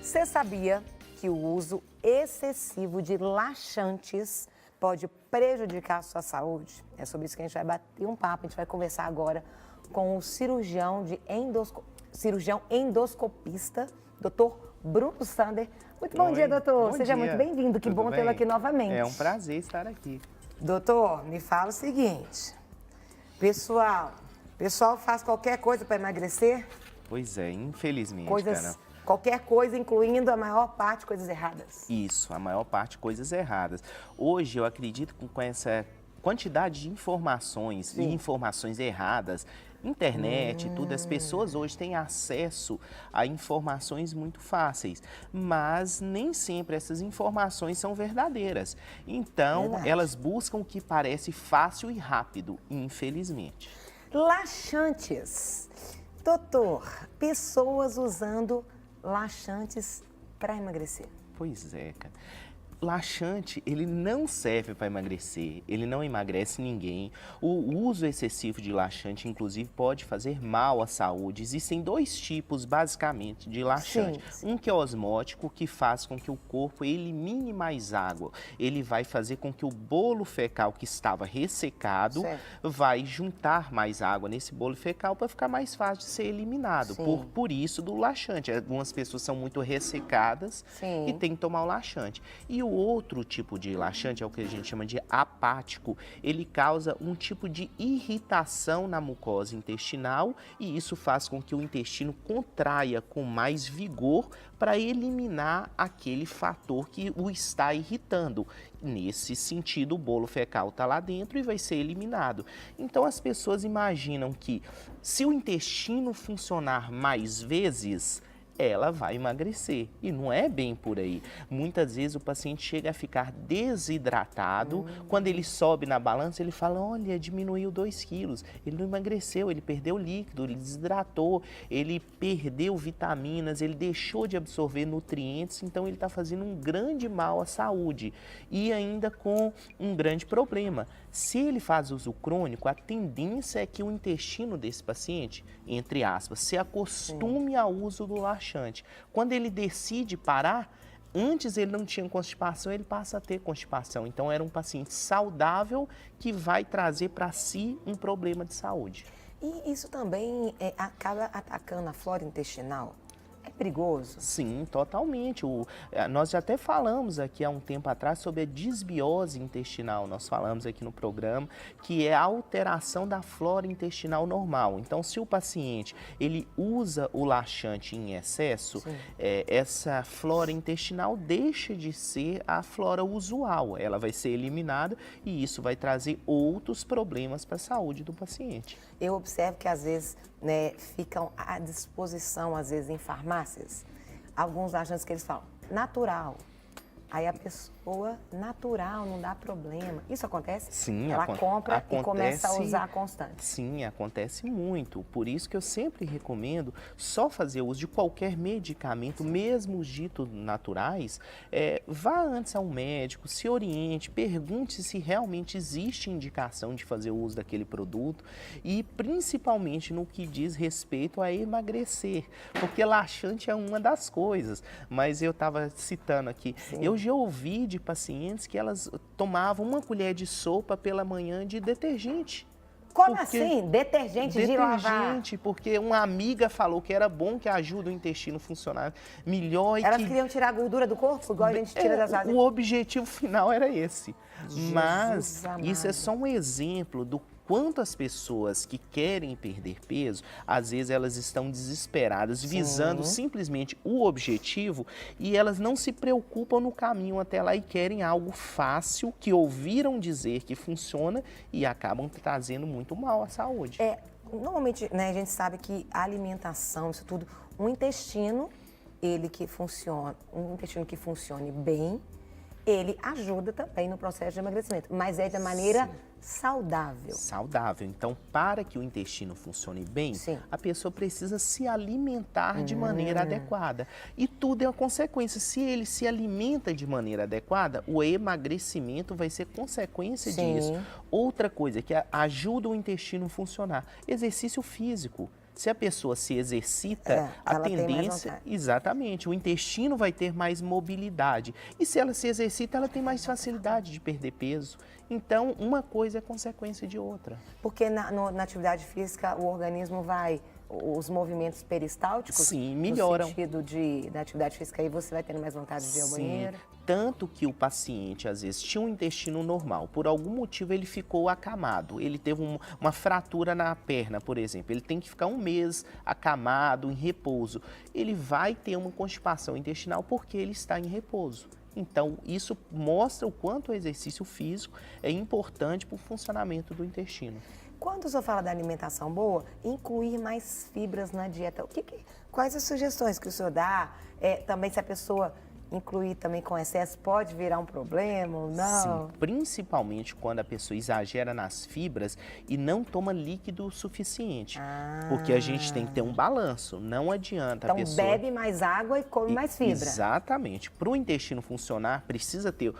Você sabia que o uso excessivo de laxantes pode prejudicar a sua saúde? É sobre isso que a gente vai bater um papo. A gente vai conversar agora com o cirurgião endoscopista, Dr. Bruno Sander. Muito bom dia, doutor. Seja muito bem-vindo. Que bom tê-lo aqui novamente. É um prazer estar aqui. Doutor, me fala o seguinte. Pessoal faz qualquer coisa para emagrecer? Pois é, infelizmente, cara. Qualquer coisa, incluindo a maior parte coisas erradas. Isso, a maior parte coisas erradas. Hoje eu acredito que com essa quantidade de informações e informações erradas, internet e tudo, as pessoas hoje têm acesso a informações muito fáceis, mas nem sempre essas informações são verdadeiras. Então, elas buscam o que parece fácil e rápido, infelizmente. Laxantes. Doutor, pessoas usando laxantes para emagrecer. Pois é, cara. Laxante, ele não serve para emagrecer, ele não emagrece ninguém. O uso excessivo de laxante, inclusive, pode fazer mal à saúde. Existem dois tipos, basicamente, de laxante. Um que é osmótico, que faz com que o corpo elimine mais água. Ele vai fazer com que o bolo fecal que estava ressecado vai juntar mais água nesse bolo fecal para ficar mais fácil de ser eliminado. Por isso do laxante. Algumas pessoas são muito ressecadas e tem que tomar o laxante. E o outro tipo de laxante é o que a gente chama de apático. Ele causa um tipo de irritação na mucosa intestinal e isso faz com que o intestino contraia com mais vigor para eliminar aquele fator que o está irritando. Nesse sentido, o bolo fecal está lá dentro e vai ser eliminado. Então, as pessoas imaginam que se o intestino funcionar mais vezes, ela vai emagrecer. E não é bem por aí. Muitas vezes o paciente chega a ficar desidratado. Quando ele sobe na balança, ele fala, olha, diminuiu 2 quilos. Ele não emagreceu, ele perdeu líquido, ele desidratou, ele perdeu vitaminas, ele deixou de absorver nutrientes, então ele está fazendo um grande mal à saúde. E ainda com um grande problema. Se ele faz uso crônico, a tendência é que o intestino desse paciente, entre aspas, se acostume ao uso do laxante. Quando ele decide parar, antes ele não tinha constipação, ele passa a ter constipação. Então era um paciente saudável que vai trazer para si um problema de saúde. E isso também acaba atacando a flora intestinal? É perigoso? Sim, totalmente. Nós já até falamos aqui há um tempo atrás sobre a disbiose intestinal. Nós falamos aqui no programa que é a alteração da flora intestinal normal. Então, se o paciente ele usa o laxante em excesso, essa flora intestinal deixa de ser a flora usual. Ela vai ser eliminada e isso vai trazer outros problemas para a saúde do paciente. Eu observo que às vezes ficam à disposição, às vezes em farmácias, alguns laxantes que eles falam, natural. Aí a pessoa, natural, não dá problema. Isso acontece? Sim, ela compra acontece, e começa a usar constante. Sim, acontece muito. Por isso que eu sempre recomendo só fazer uso de qualquer medicamento, mesmo os ditos naturais. Vá antes a um médico, se oriente, pergunte se realmente existe indicação de fazer uso daquele produto e principalmente no que diz respeito a emagrecer, porque laxante é uma das coisas. Mas eu estava citando aqui, eu já ouvi de pacientes que elas tomavam 1 colher de sopa pela manhã de detergente. Como assim? Detergente de lavar? Detergente, porque uma amiga falou que era bom, que ajuda o intestino a funcionar melhor. Elas queriam tirar a gordura do corpo, igual a gente tira das vasilhas? O objetivo final era esse. Mas isso é só um exemplo do quanto as pessoas que querem perder peso, às vezes elas estão desesperadas, visando simplesmente o objetivo e elas não se preocupam no caminho até lá e querem algo fácil, que ouviram dizer que funciona e acabam trazendo muito mal à saúde. Normalmente, a gente sabe que a alimentação, isso tudo, um intestino que funcione bem, ele ajuda também no processo de emagrecimento, mas é de maneira saudável. Saudável. Então, para que o intestino funcione bem, a pessoa precisa se alimentar de maneira adequada. E tudo é uma consequência. Se ele se alimenta de maneira adequada, o emagrecimento vai ser consequência disso. Outra coisa que ajuda o intestino a funcionar, exercício físico. Se a pessoa se exercita, a ela tem mais tendência, vontade. exatamente, o intestino vai ter mais mobilidade. E se ela se exercita, ela tem mais facilidade de perder peso. Então, uma coisa é consequência de outra. Porque na atividade física o organismo vai, os movimentos peristálticos, Sim, melhoram. no sentido da atividade física, aí você vai tendo mais vontade de ir ao banheiro. Tanto que o paciente, às vezes, tinha um intestino normal. Por algum motivo, ele ficou acamado. Ele teve uma fratura na perna, por exemplo. Ele tem que ficar um mês acamado, em repouso. Ele vai ter uma constipação intestinal porque ele está em repouso. Então, isso mostra o quanto o exercício físico é importante para o funcionamento do intestino. Quando o senhor fala da alimentação boa, incluir mais fibras na dieta, quais as sugestões que o senhor dá? Também se a pessoa incluir também com excesso, pode virar um problema ou não? Sim, principalmente quando a pessoa exagera nas fibras e não toma líquido suficiente. Porque a gente tem que ter um balanço, não adianta então, a pessoa... bebe mais água e come mais fibra. Exatamente. Para o intestino funcionar, precisa ter...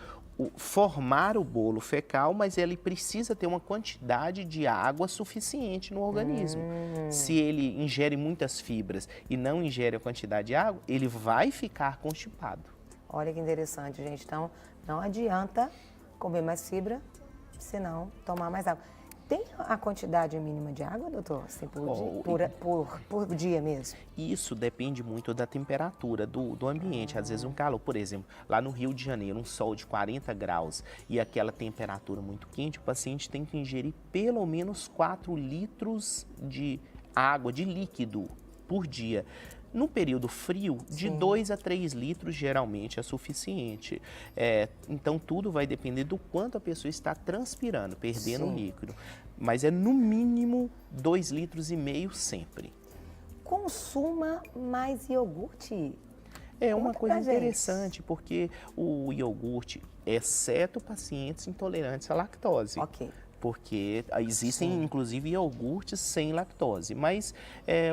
formar o bolo fecal, mas ele precisa ter uma quantidade de água suficiente no organismo. Se ele ingere muitas fibras e não ingere a quantidade de água, ele vai ficar constipado. Olha que interessante, gente. Então, não adianta comer mais fibra, senão tomar mais água. Tem a quantidade mínima de água, doutor? Assim, por dia mesmo? Isso depende muito da temperatura do ambiente. Às vezes um calor, por exemplo, lá no Rio de Janeiro, um sol de 40 graus e aquela temperatura muito quente, o paciente tem que ingerir pelo menos 4 litros de água, de líquido, por dia. No período frio, de 2 a 3 litros geralmente é suficiente. Então, tudo vai depender do quanto a pessoa está transpirando, perdendo líquido. Mas é no mínimo 2,5 litros sempre. Consuma mais iogurte. É uma coisa interessante, porque o iogurte, exceto pacientes intolerantes à lactose. Ok. Porque existem, inclusive, iogurtes sem lactose. Mas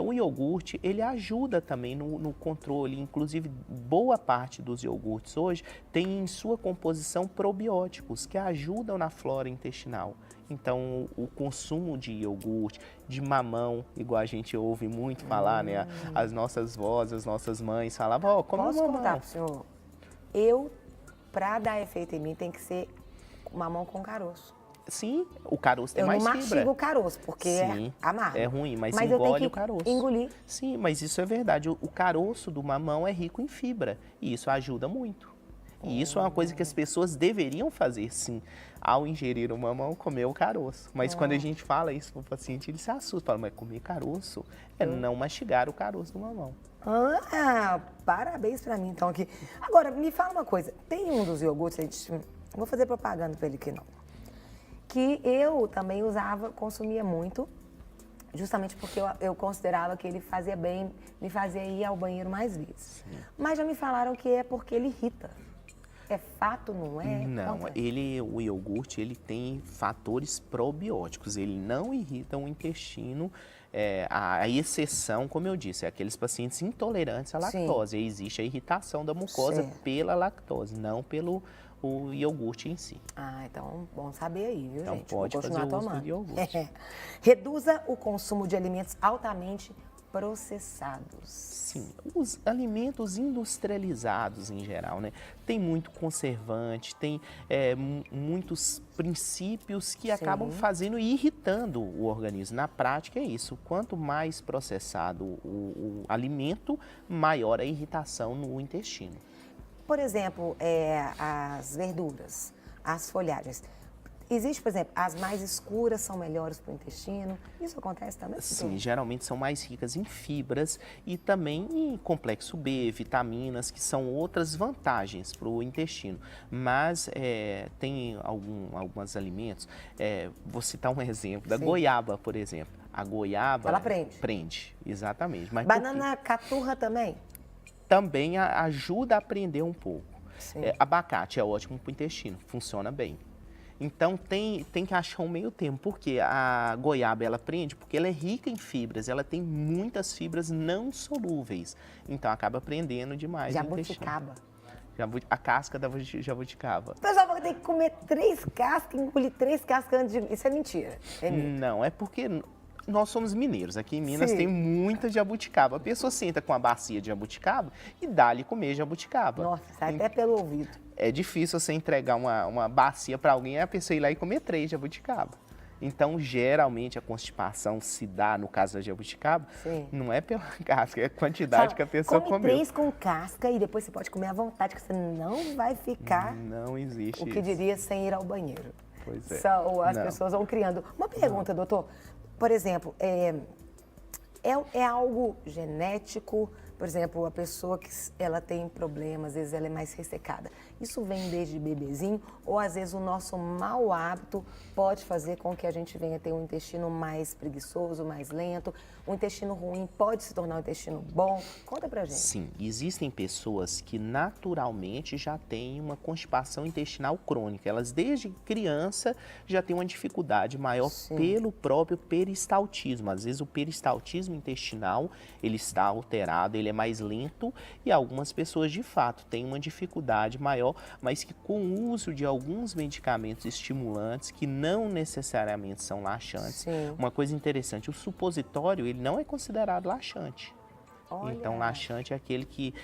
o iogurte, ele ajuda também no controle. Inclusive, boa parte dos iogurtes hoje tem em sua composição probióticos, que ajudam na flora intestinal. Então, o consumo de iogurte, de mamão, igual a gente ouve muito falar, né? As nossas vós, as nossas mães falavam, come Posso mamão. contar pro senhor? Pra dar efeito em mim, tem que ser mamão com caroço. Sim, o caroço tem mais fibra. Eu não mastigo o caroço, porque Sim, é amargo. é ruim, mas eu engole tenho o caroço. engolir. Sim, mas isso é verdade. O caroço do mamão é rico em fibra e isso ajuda muito. E isso é uma coisa que as pessoas deveriam fazer, sim. Ao ingerir o mamão, comer o caroço. Mas quando a gente fala isso para o paciente, ele se assusta. Fala, mas comer caroço é não mastigar o caroço do mamão. Parabéns pra mim, então, aqui. Agora, me fala uma coisa. Tem um dos iogurtes, não vou fazer propaganda pra ele aqui, não. Que eu também consumia muito, justamente porque eu considerava que ele fazia bem, me fazia ir ao banheiro mais vezes. Sim. Mas já me falaram que é porque ele irrita. É fato, não é? Não, o iogurte, ele tem fatores probióticos, ele não irrita o intestino. A exceção, como eu disse, é aqueles pacientes intolerantes à lactose. Existe a irritação da mucosa pela lactose, não pelo o iogurte em si. Então, bom saber aí, viu, então, gente? Pode fazer o uso do iogurte. Reduza o consumo de alimentos altamente processados. Sim, os alimentos industrializados em geral, né? Tem muito conservante, tem muitos princípios que acabam fazendo e irritando o organismo. Na prática é isso, quanto mais processado o alimento, maior a irritação no intestino. Por exemplo, as verduras, as folhagens. Existe, por exemplo, as mais escuras são melhores para o intestino? Isso acontece também? Sim, geralmente são mais ricas em fibras e também em complexo B, vitaminas, que são outras vantagens para o intestino. Mas tem alguns alimentos, vou citar um exemplo, da goiaba, por exemplo. A goiaba... Ela prende? Prende, exatamente. Mas banana caturra também? Também ajuda a prender um pouco. Abacate é ótimo para o intestino, funciona bem. Então tem que achar um meio termo, porque a goiaba ela prende porque ela é rica em fibras, ela tem muitas fibras não solúveis, então acaba prendendo demais o intestino. Jabuticaba. A casca da jabuticaba. O pessoal vai ter que comer 3 cascas, engolir 3 cascas antes de... Isso é mentira. Não, é porque nós somos mineiros, aqui em Minas Sim. tem muita jabuticaba. A pessoa senta com a bacia de jabuticaba e dá-lhe comer jabuticaba. Nossa, sai até pelo ouvido. É difícil você entregar uma bacia para alguém e a pessoa ir lá e comer 3 jabuticaba. Então, geralmente, a constipação se dá, no caso da jabuticaba, Sim. não é pela casca, é a quantidade que a pessoa come comeu. 3 com casca e depois você pode comer à vontade, que você não vai ficar, Não existe o que isso. diria, sem ir ao banheiro. Pois é. Ou as Não. pessoas vão criando. Uma pergunta, doutor. Por exemplo, é algo genético? Por exemplo, a pessoa que ela tem problemas, às vezes ela é mais ressecada. Isso vem desde bebezinho ou às vezes o nosso mau hábito pode fazer com que a gente venha ter um intestino mais preguiçoso, mais lento. O intestino ruim pode se tornar um intestino bom? Conta pra gente. Sim, existem pessoas que naturalmente já têm uma constipação intestinal crônica. Elas desde criança já têm uma dificuldade maior Sim. pelo próprio peristaltismo. Às vezes o peristaltismo intestinal, ele está alterado, ele é mais lento e algumas pessoas de fato têm uma dificuldade maior, mas que com o uso de alguns medicamentos estimulantes que não necessariamente são laxantes. Sim. Uma coisa interessante, o supositório ele não é considerado laxante. Olha. Então, laxante é aquele que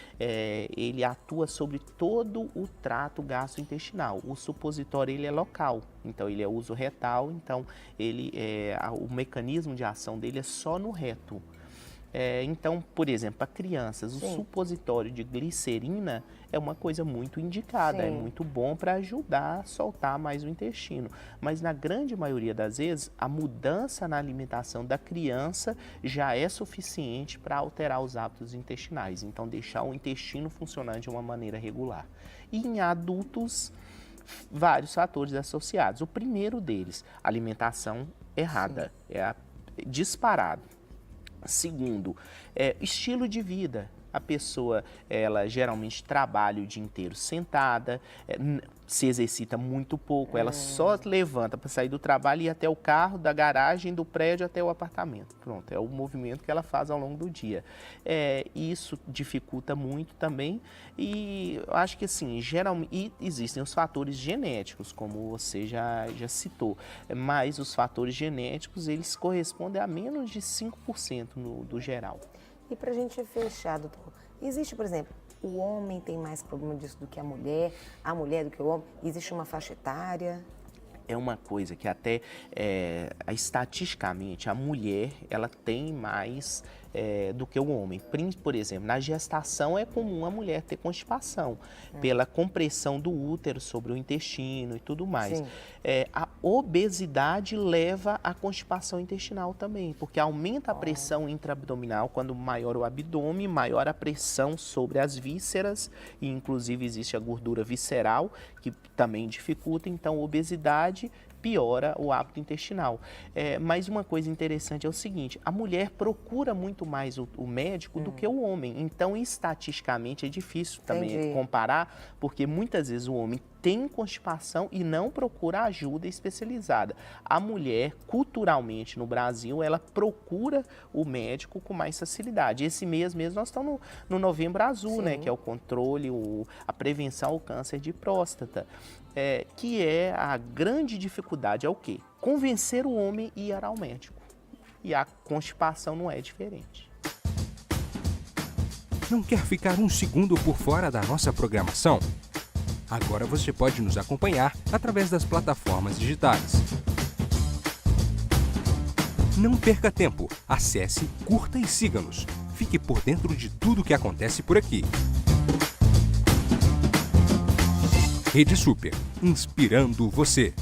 ele atua sobre todo o trato gastrointestinal. O supositório ele é local, então ele é uso retal, então o mecanismo de ação dele é só no reto. Então, por exemplo, para crianças, Sim. o supositório de glicerina é uma coisa muito indicada, é Sim. muito bom para ajudar a soltar mais o intestino. Mas na grande maioria das vezes, a mudança na alimentação da criança já é suficiente para alterar os hábitos intestinais. Então, deixar o intestino funcionando de uma maneira regular. E em adultos, vários fatores associados. O primeiro deles, alimentação errada, disparado. Segundo, estilo de vida. A pessoa, ela geralmente trabalha o dia inteiro sentada, se exercita muito pouco, ela só levanta para sair do trabalho e ir até o carro, da garagem, do prédio até o apartamento. Pronto, é o movimento que ela faz ao longo do dia. Isso dificulta muito também e eu acho que assim, geralmente existem os fatores genéticos, como você já citou, mas os fatores genéticos, eles correspondem a menos de 5% do geral. E para a gente fechar, doutor, existe, por exemplo, o homem tem mais problema disso do que a mulher do que o homem? Existe uma faixa etária? É uma coisa que até, estatisticamente, a mulher ela tem mais do que o homem. Por exemplo, na gestação é comum a mulher ter constipação, pela compressão do útero sobre o intestino e tudo mais. Sim. A obesidade leva à constipação intestinal também, porque aumenta a pressão intraabdominal, quando maior o abdômen, maior a pressão sobre as vísceras, e inclusive existe a gordura visceral, que também dificulta, então obesidade piora o hábito intestinal. Mas uma coisa interessante é o seguinte, a mulher procura muito mais o médico do que o homem, então estatisticamente é difícil também comparar, porque muitas vezes o homem tem constipação e não procura ajuda especializada. A mulher, culturalmente no Brasil, ela procura o médico com mais facilidade. Esse mês mesmo nós estamos no Novembro Azul, né, que é o controle, a prevenção ao câncer de próstata. Que é a grande dificuldade, é o quê? Convencer o homem a ir ao médico. E a constipação não é diferente. Não quer ficar um segundo por fora da nossa programação? Agora você pode nos acompanhar através das plataformas digitais. Não perca tempo, acesse, curta e siga-nos. Fique por dentro de tudo o que acontece por aqui. Rede Super, inspirando você.